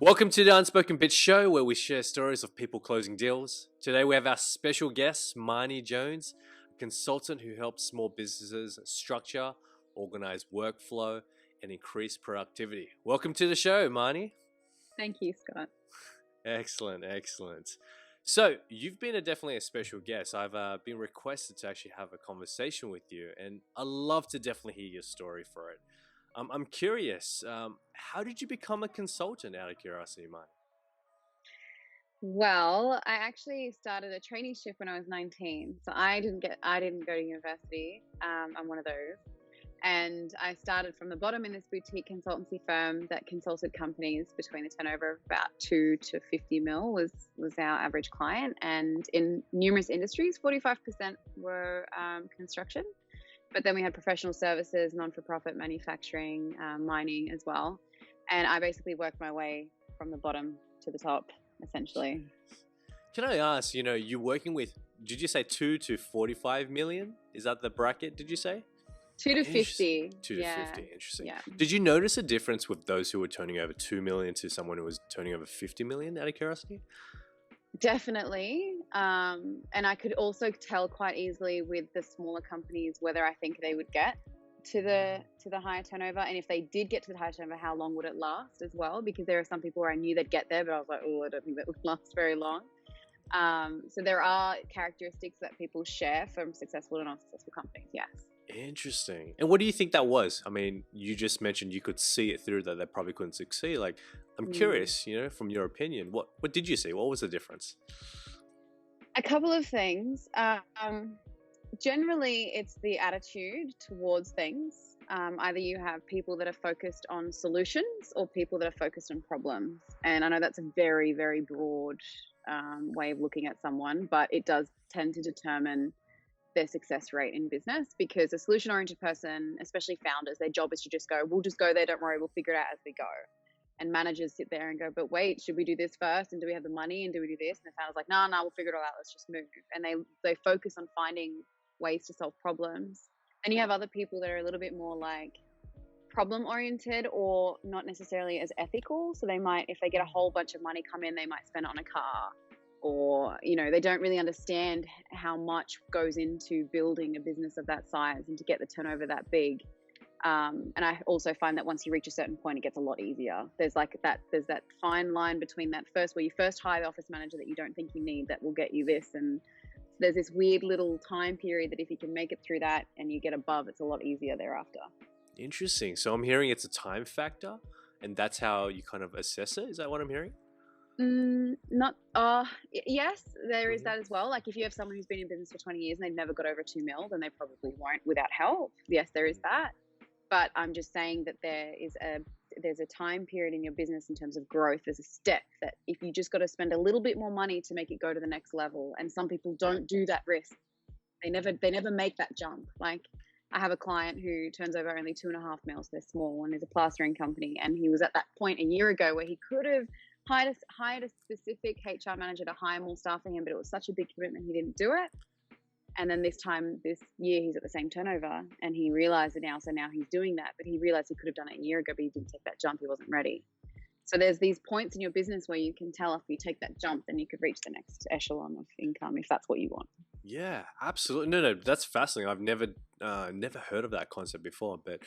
Welcome to the Unspoken Pitch Show, where we share stories of people closing deals. Today we have our special guest, Marnie Jones, a consultant who helps small businesses structure, organize workflow, and increase productivity. Welcome to the show, Marnie. Thank you, Scott. Excellent. So you've been definitely a special guest. I've been requested to actually have a conversation with you, and I'd love to definitely hear your story for it. I'm curious, how did you become a consultant out of curiosity, Marnie? Well, I actually started a traineeship when I was 19, so I didn't go to university. I'm one of those, and I started from the bottom in this boutique consultancy firm that consulted companies between a turnover of about 2 to 50 mil was our average client, and in numerous industries, 45% were construction. But then we had professional services, non-for-profit, manufacturing, mining as well. And I basically worked my way from the bottom to the top, essentially. Can I ask, you're working with, did you say 2 to 45 million? Is that the bracket, did you say? 2 to 50. 2 to 50, interesting. Yeah. Did you notice a difference with those who were turning over 2 million to someone who was turning over 50 million out of curiosity? Definitely. And I could also tell quite easily with the smaller companies whether I think they would get to the higher turnover, and if they did get to the higher turnover, how long would it last as well? Because there are some people where I knew they'd get there, but I was like, oh, I don't think that would last very long. So there are characteristics that people share from successful and unsuccessful companies. Yes. Interesting. And what do you think that was? I mean, you just mentioned you could see it through that they probably couldn't succeed. Like, I'm curious, from your opinion, what did you see? What was the difference? A couple of things. Generally, it's the attitude towards things. Either you have people that are focused on solutions or people that are focused on problems. And I know that's a very, very broad way of looking at someone, but it does tend to determine their success rate in business, because a solution-oriented person, especially founders, their job is to just go, we'll just go there, don't worry, we'll figure it out as we go. And managers sit there and go, but wait, should we do this first? And do we have the money? And do we do this? And the founder's like, no, we'll figure it all out. Let's just move. And they focus on finding ways to solve problems. And you have other people that are a little bit more like problem-oriented or not necessarily as ethical. So they might, if they get a whole bunch of money come in, they might spend it on a car. Or, they don't really understand how much goes into building a business of that size and to get the turnover that big. And I also find that once you reach a certain point, it gets a lot easier. There's that fine line between that first, where you first hire the office manager that you don't think you need, that will get you this. And there's this weird little time period that if you can make it through that and you get above, it's a lot easier thereafter. Interesting. So I'm hearing it's a time factor, and that's how you kind of assess it. Is that what I'm hearing? Yes, there is that as well. Like if you have someone who's been in business for 20 years and they've never got over 2 mil, then they probably won't without help. Yes, there is that. But I'm just saying that there's a time period in your business in terms of growth. There's a step that if you just got to spend a little bit more money to make it go to the next level, and some people don't do that risk. They never make that jump. Like I have a client who turns over only 2.5 mils. They're small and is a plastering company, and he was at that point a year ago where he could have hired a specific HR manager to hire more staff for him, but it was such a big commitment he didn't do it. And then this year he's at the same turnover, and he realized it now, so now he's doing that, but he realized he could have done it a year ago, but he didn't take that jump. He wasn't ready. So there's these points in your business where you can tell if you take that jump, then you could reach the next echelon of income if that's what you want. Yeah, absolutely. No, that's fascinating. I've never heard of that concept before, but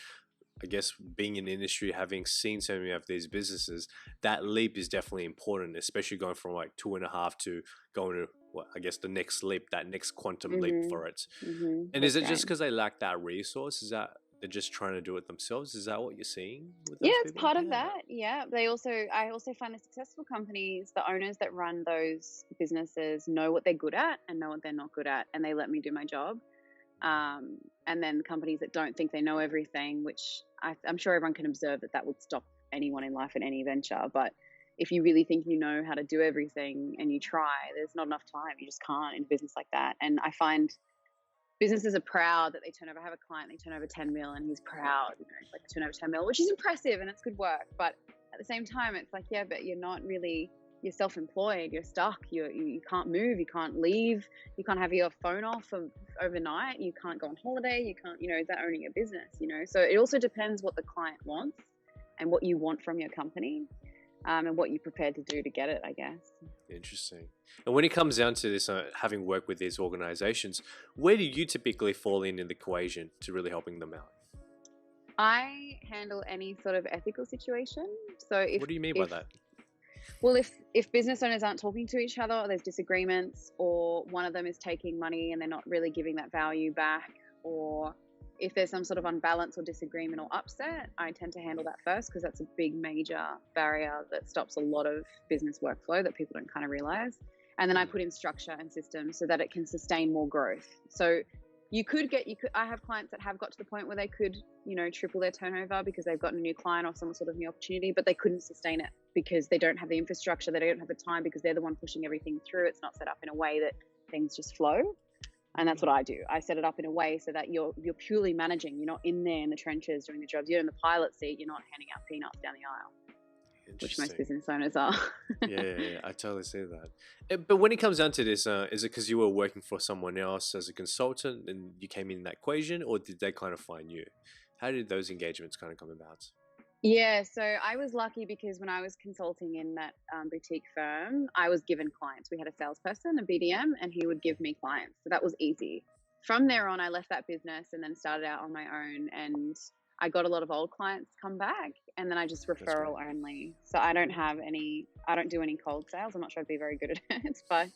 I guess being in the industry, having seen so many of these businesses, that leap is definitely important, especially going from like 2.5 to going to I guess the next leap, that next quantum leap for it. And is it just because they lack that resource? Is that they're just trying to do it themselves? Is that what you're seeing with those it's part of that. Yeah. I also find the successful companies, the owners that run those businesses know what they're good at and know what they're not good at, and they let me do my job. And then companies that don't think they know everything, which I'm sure everyone can observe that would stop anyone in life in any venture. But if you really think you know how to do everything and you try, there's not enough time. You just can't in a business like that. And I find businesses are proud that they turn over. I have a client, they turn over 10 mil, and he's proud, like I turn over 10 mil, which is impressive and it's good work. But at the same time, it's like, yeah, but you're not really, you're self-employed, you're stuck, you can't move, you can't leave, you can't have your phone off overnight, you can't go on holiday, you can't, is that owning a business, So it also depends what the client wants and what you want from your company. and what you're prepared to do to get it, I guess. Interesting. And when it comes down to this, having worked with these organizations, where do you typically fall in the equation to really helping them out? I handle any sort of ethical situation. So What do you mean by that? well, if business owners aren't talking to each other, or there's disagreements, or one of them is taking money and they're not really giving that value back, or if there's some sort of unbalance or disagreement or upset, I tend to handle that first because that's a big major barrier that stops a lot of business workflow that people don't kind of realize. And then I put in structure and systems so that it can sustain more growth. So I have clients that have got to the point where they could, triple their turnover because they've gotten a new client or some sort of new opportunity, but they couldn't sustain it because they don't have the infrastructure, they don't have the time, because they're the one pushing everything through. It's not set up in a way that things just flow. And that's what I do. I set it up in a way so that you're purely managing. You're not in there in the trenches doing the jobs. You're in the pilot seat. You're not handing out peanuts down the aisle, which most business owners are. Yeah, I totally see that. But when it comes down to this, is it because you were working for someone else as a consultant and you came in that equation, or did they kind of find you? How did those engagements kind of come about? Yeah, so I was lucky because when I was consulting in that boutique firm, I was given clients. We had a salesperson, a BDM, and he would give me clients. So that was easy. From there on, I left that business and then started out on my own. And I got a lot of old clients come back, and then I just referral only. So I don't do any cold sales. I'm not sure I'd be very good at it, but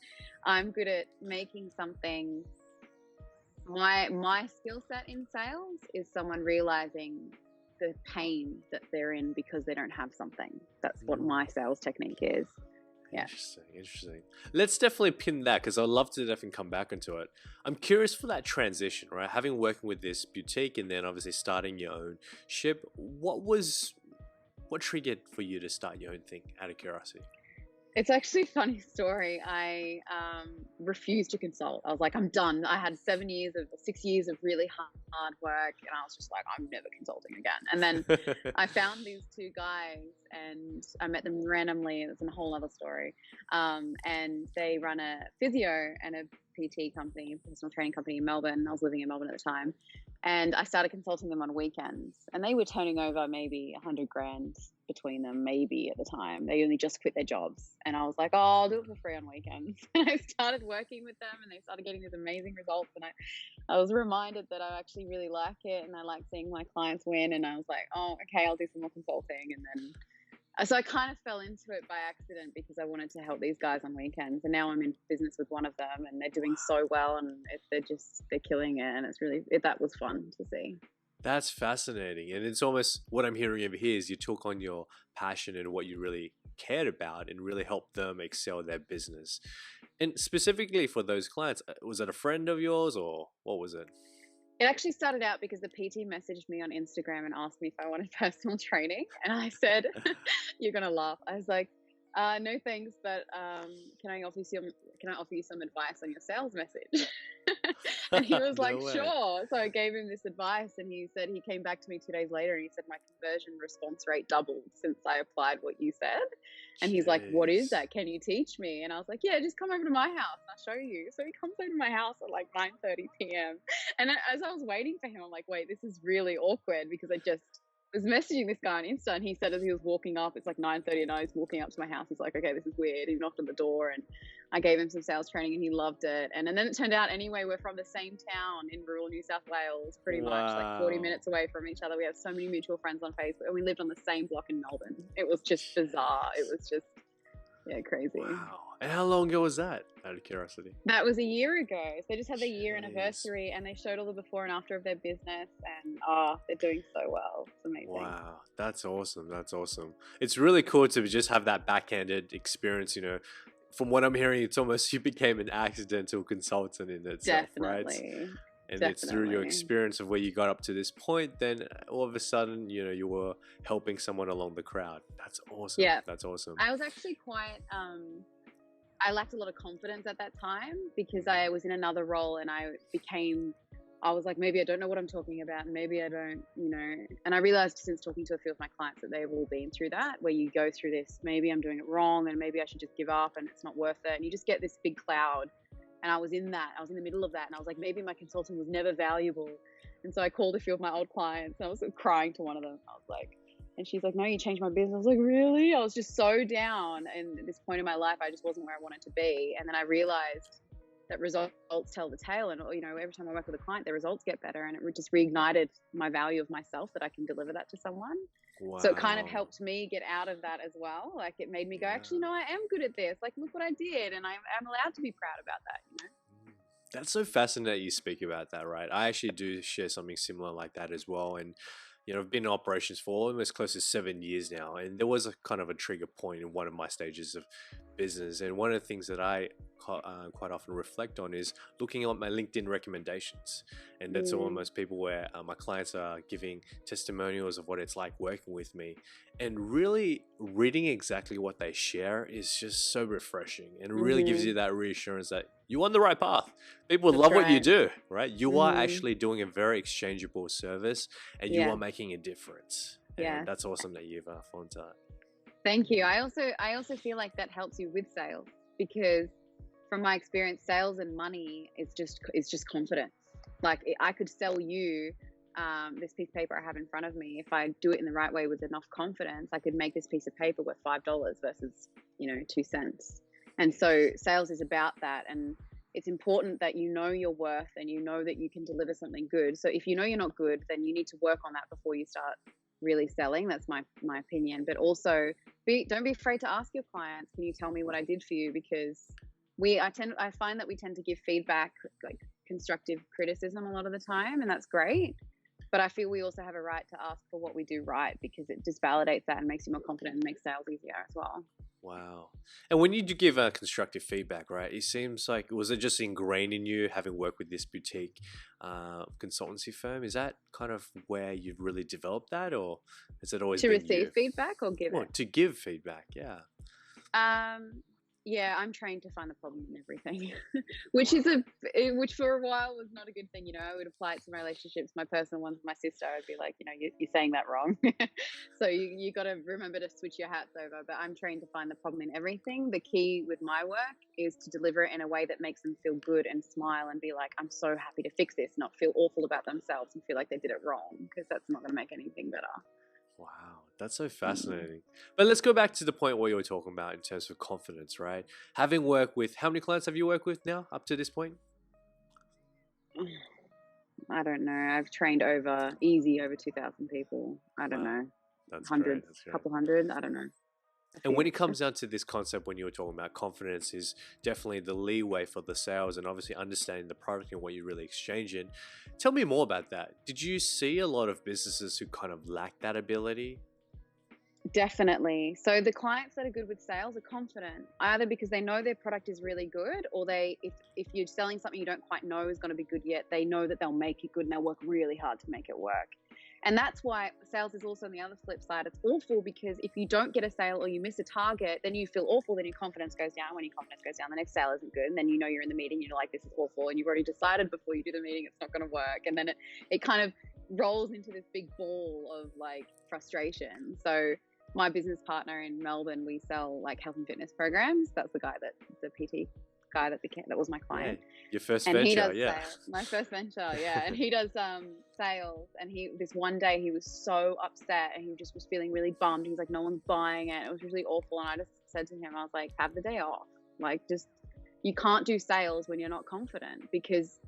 I'm good at making something. My skill set in sales is someone realizing the pain that they're in because they don't have something. That's what my sales technique is. Yeah. Interesting. Let's definitely pin that because I'd love to definitely come back into it. I'm curious for that transition, right? Having working with this boutique and then obviously starting your own ship, what triggered for you to start your own thing out of curiosity? It's actually a funny story. I refused to consult. I was like, I'm done. I had 6 years of really hard work, and I was just like, I'm never consulting again. And then I found these two guys, and I met them randomly. It's a whole other story. And they run a physio and a PT company, personal training company in Melbourne. I was living in Melbourne at the time, and I started consulting them on weekends. And they were turning over maybe 100 grand between them, maybe at the time. They only just quit their jobs, and I was like, oh, I'll do it for free on weekends. And I started working with them, and they started getting these amazing results, and I was reminded that I actually really like it, and I like seeing my clients win, and I was like, oh, okay, I'll do some more consulting. And then so I kind of fell into it by accident because I wanted to help these guys on weekends, and now I'm in business with one of them, and they're doing so well, and they're killing it, and that was fun to see. That's fascinating. And it's almost what I'm hearing over here is you took on your passion and what you really cared about and really helped them excel their business. And specifically for those clients, was it a friend of yours or what was it? It actually started out because the PT messaged me on Instagram and asked me if I wanted personal training. And I said, you're going to laugh. I was like, no thanks, but can I offer you some advice on your sales message? And he was like, sure. So I gave him this advice, and he said he came back to me 2 days later, and he said my conversion response rate doubled since I applied what you said. And he's like, what is that? Can you teach me? And I was like, yeah, just come over to my house and I'll show you. So he comes over to my house at like 9:30 p.m. And as I was waiting for him, I'm like, wait, this is really awkward because I just was messaging this guy on Insta, and he said as he was walking up, it's like 9:30 and I was walking up to my house, he's like, okay, this is weird. He knocked on the door, and I gave him some sales training, and he loved it. And then it turned out, anyway, we're from the same town in rural New South Wales, pretty much like 40 minutes away from each other. We have so many mutual friends on Facebook, and we lived on the same block in Melbourne. It was just bizarre. It was just, yeah, crazy. Wow. And how long ago was that, out of curiosity? That was a year ago. So they just had their year anniversary, and they showed all the before and after of their business, and they're doing so well. It's amazing. Wow, that's awesome. That's awesome. It's really cool to just have that backhanded experience, From what I'm hearing, it's almost you became an accidental consultant in itself, Definitely. right? And it's through your experience of where you got up to this point, then all of a sudden, you were helping someone along the crowd. That's awesome. Yeah. That's awesome. I was actually quite, I lacked a lot of confidence at that time because I was in another role, and I was like, maybe I don't know what I'm talking about. Maybe I don't, and I realized since talking to a few of my clients that they've all been through that, where you go through this, maybe I'm doing it wrong and maybe I should just give up and it's not worth it. And you just get this big cloud. And I was in the middle of that. And I was like, maybe my consulting was never valuable. And so I called a few of my old clients, and I was crying to one of them. I was like, And she's like, no, you changed my business. I was like, really? I was just so down. And at this point in my life, I just wasn't where I wanted to be. And then I realized that results tell the tale. And, you know, every time I work with a client, the results get better. And it just reignited my value of myself, that I can deliver that to someone. Wow. So it kind of helped me get out of that as well. Like, it made me go, actually, no, I am good at this. Like, look what I did. And I'm allowed to be proud about that, you know? That's so fascinating that you speak about that, right? I actually do share something similar like that as well. And, you know, I've been in operations for almost close to 7 years now. And there was a kind of a trigger point in one of my stages of business. And one of the things that I quite often reflect on is looking at my LinkedIn recommendations. And that's almost people where my clients are giving testimonials of what it's like working with me. And really reading exactly what they share is just so refreshing, and really gives you that reassurance that you're on the right path. People love what you do, right? You are actually doing a very exchangeable service, and you are making a difference. And that's awesome that you've found that. Thank you. I also feel like that helps you with sales, because from my experience, sales and money is just confidence. Like, I could sell you this piece of paper I have in front of me. If I do it in the right way with enough confidence, I could make this piece of paper worth $5 versus, you know, 2 cents. And so sales is about that. And it's important that you know your worth and you know that you can deliver something good. So if you know you're not good, then you need to work on that before you start really selling. That's my opinion. But also, don't be afraid to ask your clients, can you tell me what I did for you? Because I find that we tend to give feedback, like constructive criticism, a lot of the time, and that's great. But I feel we also have a right to ask for what we do right, because it just validates that and makes you more confident and makes sales easier as well. Wow. And when you do give constructive feedback, right, it seems like, was it just ingrained in you having worked with this boutique consultancy firm? Is that kind of where you've really developed that, or has it always been receive feedback or give it? To give feedback, yeah. Yeah, I'm trained to find the problem in everything, which for a while was not a good thing. You know, I would apply it to my relationships, my personal ones with my sister. I'd be like, you know, you're saying that wrong. So you got to remember to switch your hats over. But I'm trained to find the problem in everything. The key with my work is to deliver it in a way that makes them feel good and smile and be like, I'm so happy to fix this, not feel awful about themselves and feel like they did it wrong, because that's not going to make anything better. Wow, that's so fascinating. But let's go back to the point where you were talking about in terms of confidence, right? Having worked with, how many clients have you worked with now up to this point? I don't know. I've trained over 2,000 people. I don't know. That's hundreds, great. couple hundred. I don't know. And when it comes down to this concept, when you were talking about confidence is definitely the leeway for the sales, and obviously understanding the product and what you're really exchanging. Tell me more about that. Did you see a lot of businesses who kind of lack that ability? Definitely. So the clients that are good with sales are confident, either because they know their product is really good, or if you're selling something you don't quite know is going to be good yet, they know that they'll make it good and they'll work really hard to make it work. And that's why sales is also on the other flip side. It's awful, because if you don't get a sale or you miss a target, then you feel awful, then your confidence goes down. When your confidence goes down, the next sale isn't good. And then you know you're in the meeting, you're like, this is awful. And you've already decided before you do the meeting it's not going to work. And then it kind of rolls into this big ball of like frustration. So my business partner in Melbourne, we sell like health and fitness programs. That's the PT guy that was my client. Yeah, your first and venture, he does yeah. sales. My first venture, yeah. And he does sales. And this one day he was so upset and he just was feeling really bummed. He's like, no one's buying it. It was really awful. And I just said to him, I was like, have the day off. Like, just, you can't do sales when you're not confident, because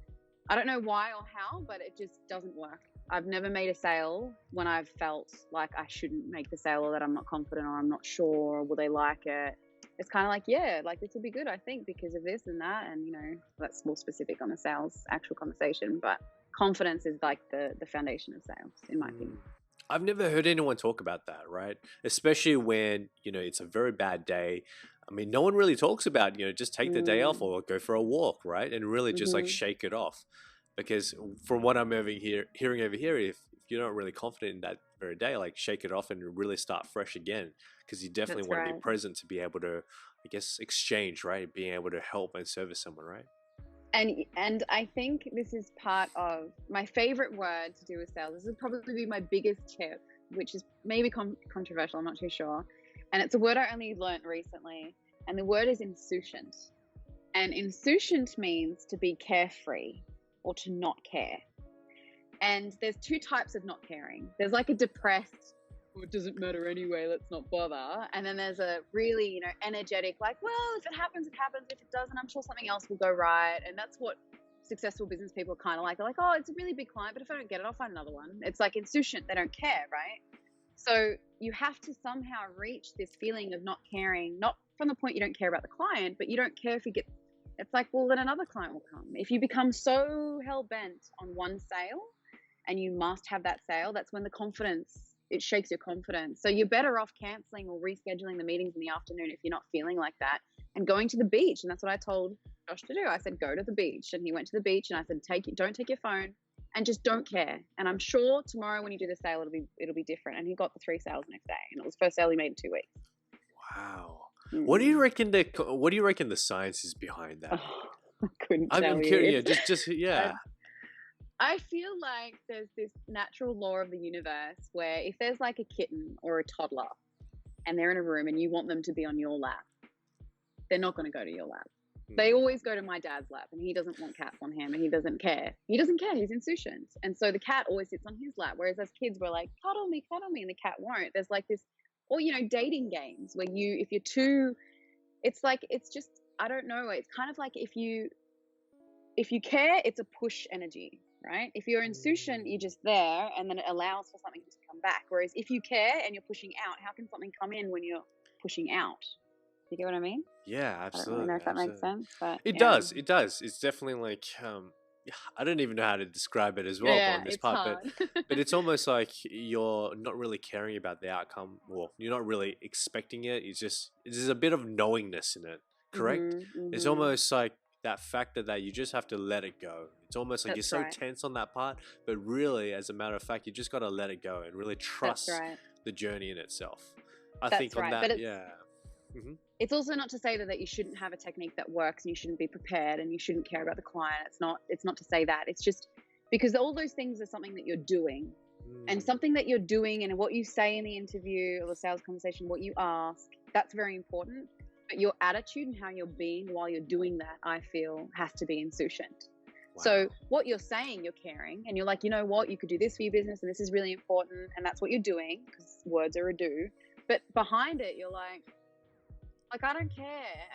I don't know why or how, but it just doesn't work. I've never made a sale when I've felt like I shouldn't make the sale, or that I'm not confident, or I'm not sure, or will they like it. It's kind of like, yeah, like this will be good, I think, because of this and that. And, you know, that's more specific on the sales actual conversation. But confidence is like the foundation of sales, in my opinion. I've never heard anyone talk about that, right? Especially when, you know, it's a very bad day. I mean, no one really talks about, you know, just take the day off or go for a walk, right? And really just like shake it off. Because from what I'm hearing over here, if you're not really confident in that very day, like shake it off and really start fresh again. Because you definitely want to be present to be able to, I guess, exchange, right? Being able to help and service someone, right? And I think this is part of my favorite word to do with sales. This would probably be my biggest tip, which is maybe controversial, I'm not too sure. And it's a word I only learned recently. And the word is insouciant. And insouciant means to be carefree or to not care. And there's two types of not caring. There's like a depressed, well, it doesn't matter anyway, let's not bother. And then there's a really, energetic, like, well, if it happens, it happens. If it doesn't, I'm sure something else will go right. And that's what successful business people are kind of like. They're like, oh, it's a really big client, but if I don't get it, I'll find another one. It's like insouciant. They don't care, right? So you have to somehow reach this feeling of not caring, not from the point you don't care about the client, but you don't care if you get, it's like, well, then another client will come. If you become so hell-bent on one sale and you must have that sale, that's when it shakes your confidence. So you're better off canceling or rescheduling the meetings in the afternoon if you're not feeling like that, and going to the beach. And that's what I told Josh to do. I said, go to the beach. And he went to the beach, and I said, don't take your phone, and just don't care. And I'm sure tomorrow when you do the sale, it'll be different. And he got the 3 sales the next day, and it was the first sale he made in 2 weeks. Wow. What do you reckon the science is behind that? I couldn't tell you. I'm curious. Yeah. I feel like there's this natural law of the universe where if there's like a kitten or a toddler and they're in a room and you want them to be on your lap, they're not going to go to your lap. They always go to my dad's lap, and he doesn't want cats on him, and he doesn't care. He's insouciant. And so the cat always sits on his lap, whereas as kids, we're like, cuddle me, and the cat won't. There's like this, or, dating games where if you're too, it's like, it's just, I don't know. It's kind of like if you care, it's a push energy, right? If you're insouciant, you're just there, and then it allows for something to come back. Whereas if you care and you're pushing out, how can something come in when you're pushing out? You get what I mean? Yeah, absolutely. I don't really know if that makes sense, but it does. It does. It's definitely like I don't even know how to describe it as well on this part, hard. but it's almost like you're not really caring about the outcome, or you're not really expecting it. There's a bit of knowingness in it, correct? It's almost like that factor that you just have to let it go. It's almost like you're so tense on that part, but really, as a matter of fact, you just got to let it go and really trust the journey in itself. I think on that, It's also not to say that you shouldn't have a technique that works, and you shouldn't be prepared, and you shouldn't care about the client. It's not to say that. It's just because all those things are something that you're doing, and something that you're doing, and what you say in the interview or the sales conversation, what you ask, that's very important. But your attitude and how you're being while you're doing that, I feel, has to be insouciant. Wow. So what you're saying, you're caring, and you're like, you know what, you could do this for your business, and this is really important, and that's what you're doing, because words are a do. But behind it, you're like, I don't care,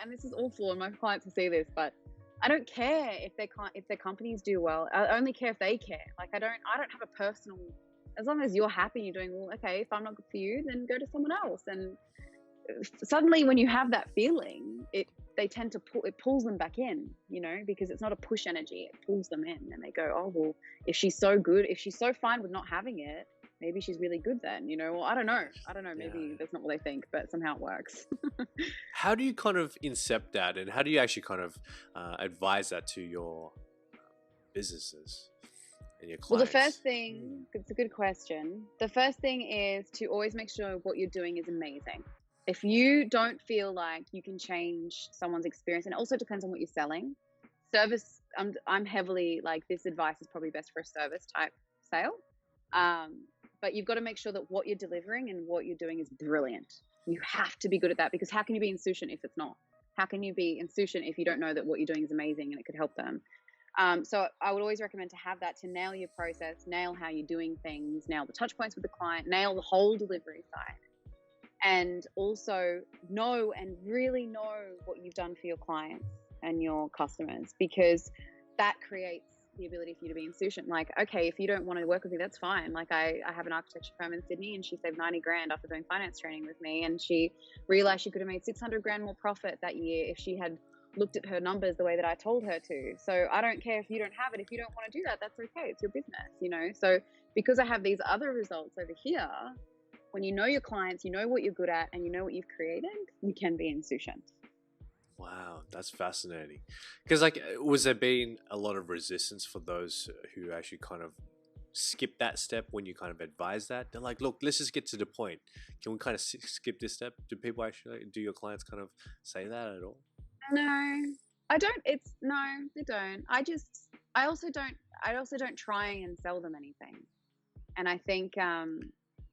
and this is awful, and my clients will see this, but I don't care if their companies do well. I only care if they care. I don't have a personal. As long as you're happy, you're doing well. Okay, if I'm not good for you, then go to someone else. And suddenly, when you have that feeling, it pulls them back in, because it's not a push energy. It pulls them in, and they go, oh well, if she's so good, if she's so fine with not having it, maybe she's really good then, Well, I don't know. Maybe that's not what they think, but somehow it works. How do you kind of incept that, and how do you actually kind of advise that to your businesses and your clients? Well, the first thing, it's a good question. The first thing is to always make sure what you're doing is amazing. If you don't feel like you can change someone's experience, and it also depends on what you're selling. Service, I'm heavily like, this advice is probably best for a service type sale. But you've got to make sure that what you're delivering and what you're doing is brilliant. You have to be good at that, because how can you be insouciant if it's not? How can you be insouciant if you don't know that what you're doing is amazing and it could help them? So I would always recommend to have that, to nail your process, nail how you're doing things, nail the touch points with the client, nail the whole delivery side. And also know and really know what you've done for your clients and your customers, because that creates the ability for you to be insouciant. Like, okay, if you don't want to work with me, that's fine. Like I have an architecture firm in Sydney, and she saved 90 grand after doing finance training with me, and she realized she could have made 600 grand more profit that year if she had looked at her numbers the way that I told her to. So I don't care if you don't have it. If you don't want to do that, that's okay. It's your business, So because I have these other results over here, when you know your clients, you know what you're good at, and you know what you've created, you can be insouciant. Wow, that's fascinating. Because was there been a lot of resistance for those who actually kind of skip that step when you kind of advise that? They're like, look, let's just get to the point. Can we kind of skip this step? Do your clients kind of say that at all? No, I don't. No, they don't. I also don't try and sell them anything. And I think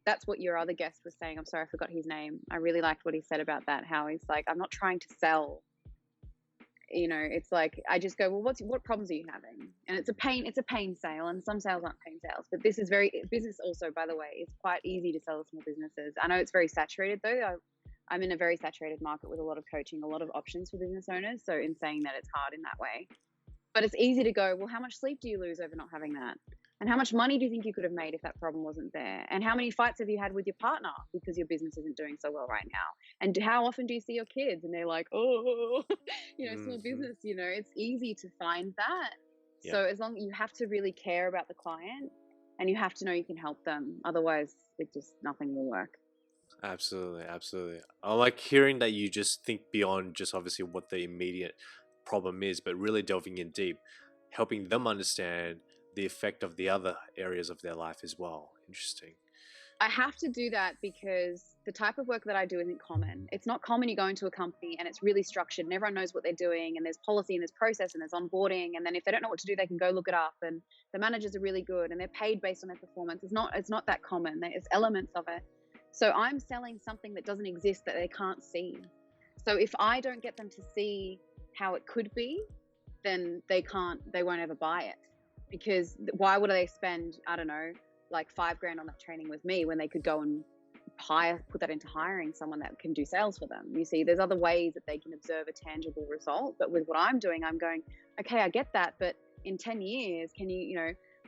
that's what your other guest was saying. I'm sorry, I forgot his name. I really liked what he said about that, how he's like, I'm not trying to sell. it's like I just go, well, what problems are you having? And it's a pain sale, and some sales aren't pain sales, but this is business also, by the way, it's quite easy to sell to small businesses. I know it's very saturated though. I'm in a very saturated market with a lot of coaching, a lot of options for business owners. So in saying that, it's hard in that way, but it's easy to go, well, how much sleep do you lose over not having that? And how much money do you think you could have made if that problem wasn't there? And how many fights have you had with your partner because your business isn't doing so well right now? And how often do you see your kids? And they're like, oh, small business, it's easy to find that. Yeah. So as long as you have to really care about the client and you have to know you can help them. Otherwise, nothing will work. Absolutely, absolutely. I like hearing that you just think beyond just obviously what the immediate problem is, but really delving in deep, helping them understand the effect of the other areas of their life as well. Interesting. I have to do that because the type of work that I do isn't common. It's not common. You go into a company and it's really structured and everyone knows what they're doing and there's policy and there's process and there's onboarding. And then if they don't know what to do, they can go look it up, and the managers are really good and they're paid based on their performance. It's not that common. There's elements of it. So I'm selling something that doesn't exist, that they can't see. So if I don't get them to see how it could be, then they won't ever buy it. Because why would they spend, I don't know, like $5,000 on that training with me when they could go and put that into hiring someone that can do sales for them? You see, there's other ways that they can observe a tangible result. But with what I'm doing, I'm going, okay, I get that. But in 10 years, can you,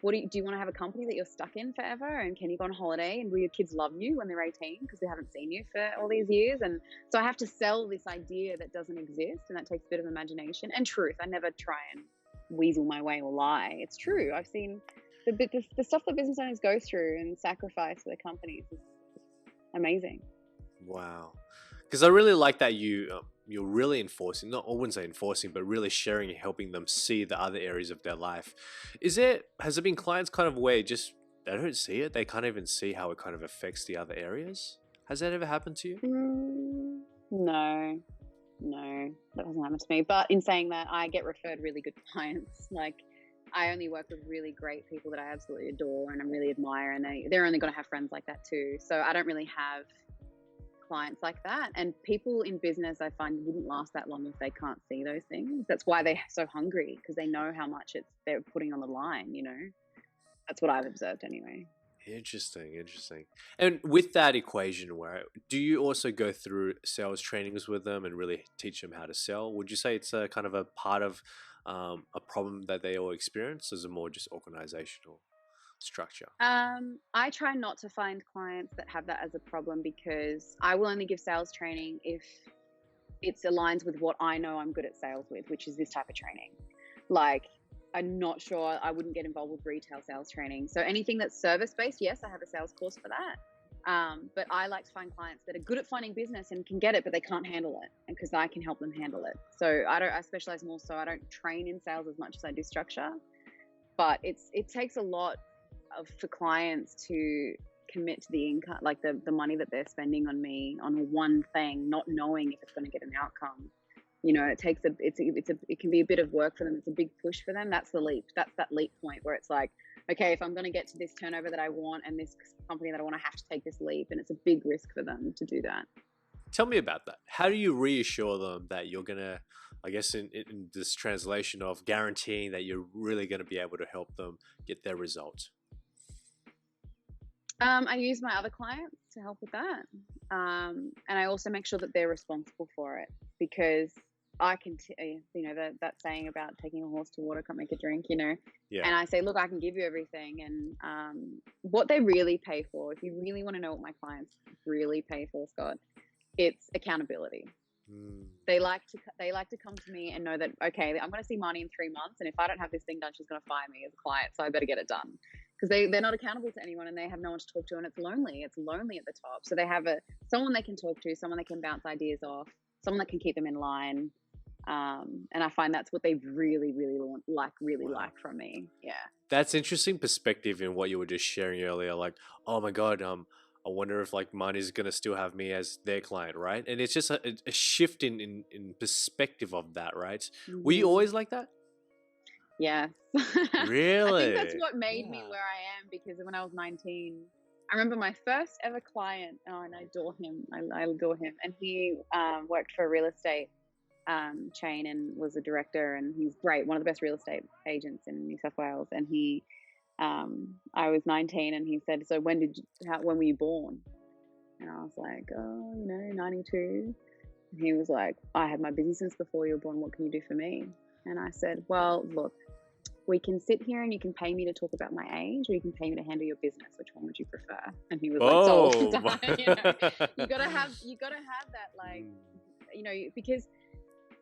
do you want to have a company that you're stuck in forever? And can you go on holiday and will your kids love you when they're 18 because they haven't seen you for all these years? And so I have to sell this idea that doesn't exist, and that takes a bit of imagination and truth. I never try and weasel my way or lie. It's true. I've seen the stuff that business owners go through and sacrifice for their companies is amazing. Wow. Because I really like that you're really enforcing, I wouldn't say enforcing, but really sharing and helping them see the other areas of their life. Has there been clients kind of where just they don't see it, they can't even see how it kind of affects the other areas? Has that ever happened to you? No, that hasn't happened to me. But in saying that, I get referred really good clients. Like, I only work with really great people that I absolutely adore and I really admire, and they're only going to have friends like that too. So I don't really have clients like that. And people in business, I find, wouldn't last that long if they can't see those things. That's why they're so hungry, because they know how much they're putting on the line. That's what I've observed anyway. Interesting. And with that equation, where do you also go through sales trainings with them and really teach them how to sell? Would you say it's a kind of a part of a problem that they all experience, or is it more just organizational structure? I try not to find clients that have that as a problem, because I will only give sales training if it aligns with what I know I'm good at sales with, which is this type of training. Like, I'm not sure, I wouldn't get involved with retail sales training. So anything that's service-based, yes, I have a sales course for that. But I like to find clients that are good at finding business and can get it, but they can't handle it, and because I can help them handle it. So I specialize more, so I don't train in sales as much as I do structure. But it takes a lot for clients to commit to the income, like the money that they're spending on me on one thing, not knowing if it's going to get an outcome. It can be a bit of work for them. It's a big push for them. That's the leap. That's that leap point where it's like, okay, if I'm going to get to this turnover that I want and this company that I want, I have to take this leap, and it's a big risk for them to do that. Tell me about that. How do you reassure them that you're going to, I guess in this translation of guaranteeing that you're really going to be able to help them get their results? I use my other clients to help with that. And I also make sure that they're responsible for it, because I can, that saying about taking a horse to water can't make a drink, Yeah. And I say, look, I can give you everything. And what they really pay for, if you really want to know what my clients really pay for, Scott, it's accountability. They like to come to me and know that, okay, I'm going to see Marnie in 3 months, and if I don't have this thing done, she's going to fire me as a client, so I better get it done. Because they're not accountable to anyone, and they have no one to talk to, and it's lonely at the top. So they have someone they can talk to, someone they can bounce ideas off, someone that can keep them in line. And I find that's what they really, really like from me. Yeah. That's interesting perspective in what you were just sharing earlier. Like, oh my God, I wonder if like Marnie's gonna still have me as their client, right? And it's just a shift in perspective of that, right? Mm-hmm. Were you always like that? Yes. Really? I think that's what made me where I am, because when I was 19, I remember my first ever client. Oh, and I adore him. I adore him. And he worked for real estate chain and was a director, and he's great, one of the best real estate agents in New South Wales. And I was 19, and he said, "So when were you born?" And I was like, "Oh, 92." And he was like, "I had my businesses before you were born. What can you do for me?" And I said, "Well, look, we can sit here and you can pay me to talk about my age, or you can pay me to handle your business. Which one would you prefer?" And he was like, "Sold." You gotta have that, like, because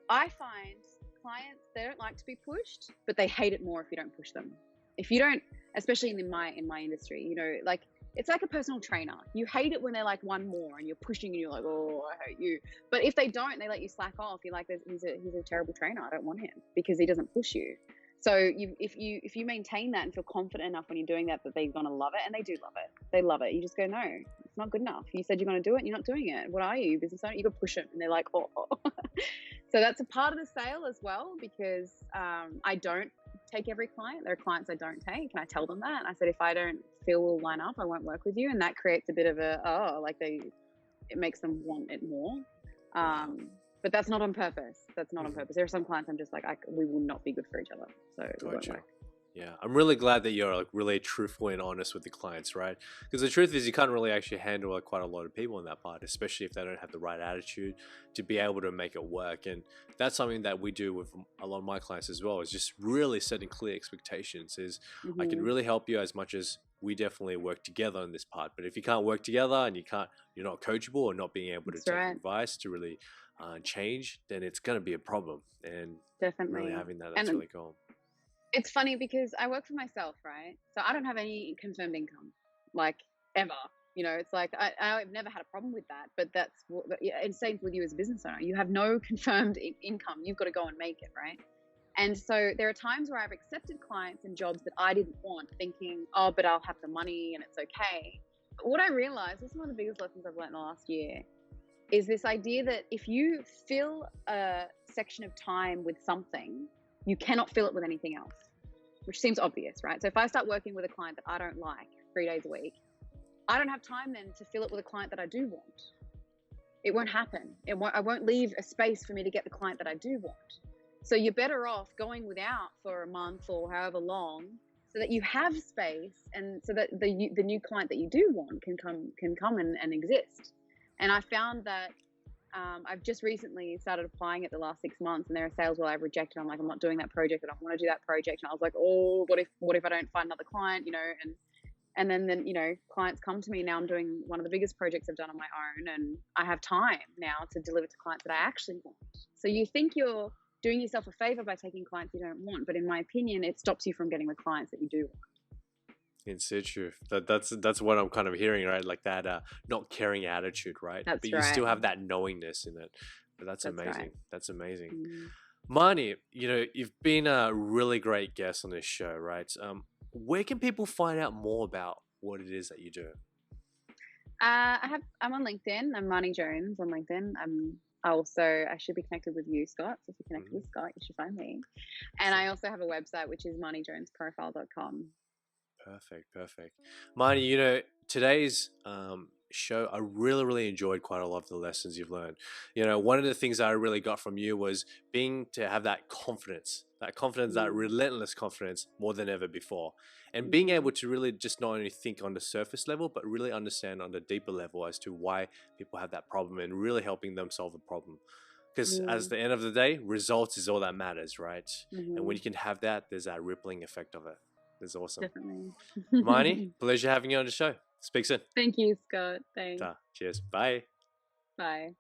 I find clients, they don't like to be pushed, but they hate it more if you don't push them. If you don't, especially in my industry, like, it's like a personal trainer. You hate it when they're like one more and you're pushing and you're like, "Oh, I hate you." But if they don't, they let you slack off. You're like, he's a terrible trainer. I don't want him because he doesn't push you. So if you maintain that and feel confident enough when you're doing that they're gonna love it, and they do love it. They love it. You just go, "No, it's not good enough. You said you're gonna do it, and you're not doing it. What are you, business owner?" You gotta push them, and they're like, "Oh." So that's a part of the sale as well, because I don't take every client. There are clients I don't take, and I tell them that. And I said, if I don't feel we'll line up, I won't work with you, and that creates a bit of it makes them want it more. But that's not on purpose. There are some clients I'm just like, we will not be good for each other. So it won't work. Yeah, I'm really glad that you're like really truthful and honest with the clients, right? Because the truth is, you can't really actually handle like quite a lot of people in that part, especially if they don't have the right attitude to be able to make it work. And that's something that we do with a lot of my clients as well, is just really setting clear expectations. I can really help you as much as we definitely work together on this part. But if you can't work together and you're not coachable or not being able to take advice to really change, then it's going to be a problem. And definitely really having that's really cool. It's funny because I work for myself, right? So I don't have any confirmed income, like, ever. It's like I've never had a problem with that. But and same with you as a business owner. You have no confirmed income. You've got to go and make it, right? And so there are times where I've accepted clients and jobs that I didn't want, thinking, "Oh, but I'll have the money and it's okay." But what I realized, this is one of the biggest lessons I've learned in the last year, is this idea that if you fill a section of time with something, you cannot fill it with anything else, which seems obvious, right? So if I start working with a client that I don't like 3 days a week, I don't have time then to fill it with a client that I do want. It won't happen. I won't leave a space for me to get the client that I do want. So you're better off going without for a month or however long, so that you have space, and so that the new client that you do want can come and exist. And I found that I've just recently started applying it the last 6 months, and there are sales where I've rejected. I'm like, "I'm not doing that project. I don't want to do that project." And I was like, "Oh, what if I don't find another client?" And then clients come to me. Now I'm doing one of the biggest projects I've done on my own, and I have time now to deliver to clients that I actually want. So you think you're doing yourself a favor by taking clients you don't want, but in my opinion, it stops you from getting the clients that you do want. In situ. That's what I'm kind of hearing, right? Like that not caring attitude, right? That's but you still have that knowingness in it. But that's amazing. Right. That's amazing. Marnie, you've been a really great guest on this show, right? Where can people find out more about what it is that you do? I'm on LinkedIn. I'm Marnie Jones on LinkedIn. I should be connected with you, Scott. So if you're connected with Scott, you should find me. And I also have a website, which is marniejonesprofile.com. Perfect. Marnie, today's show, I really, really enjoyed quite a lot of the lessons you've learned. One of the things that I really got from you was to have that confidence, that relentless confidence more than ever before. And being able to really just not only think on the surface level, but really understand on the deeper level as to why people have that problem, and really helping them solve a problem. Because at the end of the day, results is all that matters, right? And when you can have that, there's that rippling effect of it. It's awesome. Definitely. Marnie, pleasure having you on the show. Speak soon. Thank you, Scott. Thanks. Cheers. Bye. Bye.